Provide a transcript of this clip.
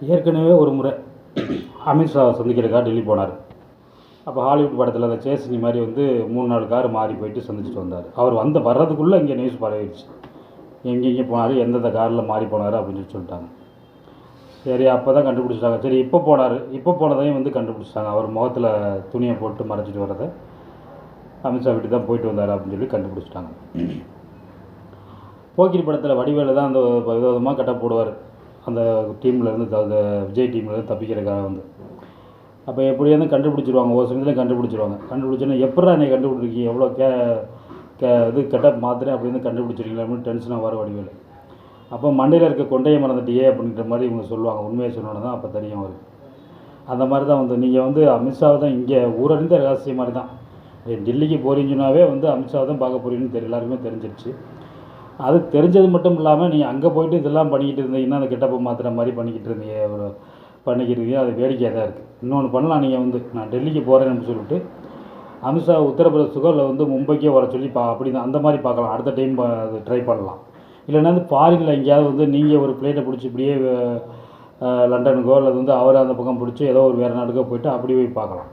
ஏற்கனவே ஒரு முறை அமித்ஷாவை சந்திக்கிறதுக்காக டெல்லி போனார். அப்போ ஹாலிவுட் படத்தில் அந்த சேசினி மாதிரி வந்து 3-4 கார் மாறி போயிட்டு சந்திச்சுட்டு வந்தார். அவர் வர்றதுக்குள்ளே இங்கே நியூஸ் பரவிடுச்சு, எங்கெங்கே போனார், எந்தெந்த காரில் மாறி போனார் அப்படின்னு சொல்லிட்டாங்க. சரி, அப்போ தான் கண்டுபிடிச்சிட்டாங்க. சரி, இப்போ போனதையும் வந்து கண்டுபிடிச்சிட்டாங்க. அவர் முகத்தில் துணியை போட்டு மறைச்சிட்டு வர்றதை அமித்ஷா வீட்டு தான் போயிட்டு வந்தார் அப்படின்னு சொல்லி கண்டுபிடிச்சிட்டாங்க. போக்கிரி படத்தில் வடிவேலு தான் அந்த விதவிதமாக கட்ட போடுவார் அந்த டீம்லேருந்து, அந்த விஜய் டீம்லேருந்து தப்பிக்கிறதுக்காக வந்து. அப்போ எப்படியாவது கண்டுபிடிச்சிருவாங்க, ஒரு சமயத்தில் கண்டுபிடிச்சோன்னா எப்படா என்னை கண்டுபிடிச்சிருக்கீங்க, எவ்வளோ இது கெட்டப் மாத்திரம் அப்படின்னு கண்டுபிடிச்சிருக்கீங்களா அப்படின்னு டென்ஷனாக வர வடிவேலு. அப்போ மண்டையில் இருக்க கொண்டையை மறந்துட்டியே அப்படின்ற மாதிரி இவங்க சொல்லுவாங்க. உண்மையை சொன்னோன்னு தான் அப்போ தெரியும் அவர். அந்த மாதிரி தான் வந்து நீங்கள் வந்து அமித்ஷாவை தான் இங்கே ஊரறிந்த ரகசியம் மாதிரி தான். டெல்லிக்கு போகிறீங்கன்னாவே வந்து அமித்ஷாவை தான் பார்க்க போகிறீங்கன்னு எல்லாருக்குமே தெரிஞ்சிருச்சு. அது தெரிஞ்சது மட்டும் இல்லாமல் நீங்கள் அங்கே போய்ட்டு இதெல்லாம் பண்ணிக்கிட்டு இருந்தீங்கன்னா, அந்த கெட்டப்பை மாத்திர மாதிரி பண்ணிக்கிட்டு இருந்தீங்க, அது வேடிக்கையாக தான் இருக்குது. இன்னொன்று பண்ணலாம், நீங்கள் வந்து நான் டெல்லிக்கு போகிறேன்னு சொல்லிட்டு அமித்ஷா உத்தரப்பிரதேசத்துக்கோ இல்லை வந்து மும்பைக்கோ வர சொல்லி அப்படி தான் அந்த மாதிரி பார்க்கலாம். அடுத்த டைம் அது ட்ரை பண்ணலாம். இல்லைன்னா வந்து ஃபாரினில் எங்கேயாவது வந்து நீங்கள் ஒரு ஃப்ளைட்டை பிடிச்சி இப்படியே லண்டனுக்கோ அல்லது வந்து அவரை அந்த பக்கம் பிடிச்சி ஏதோ ஒரு வேறு நாட்டுக்கோ போய்ட்டு அப்படி போய் பார்க்கலாம்.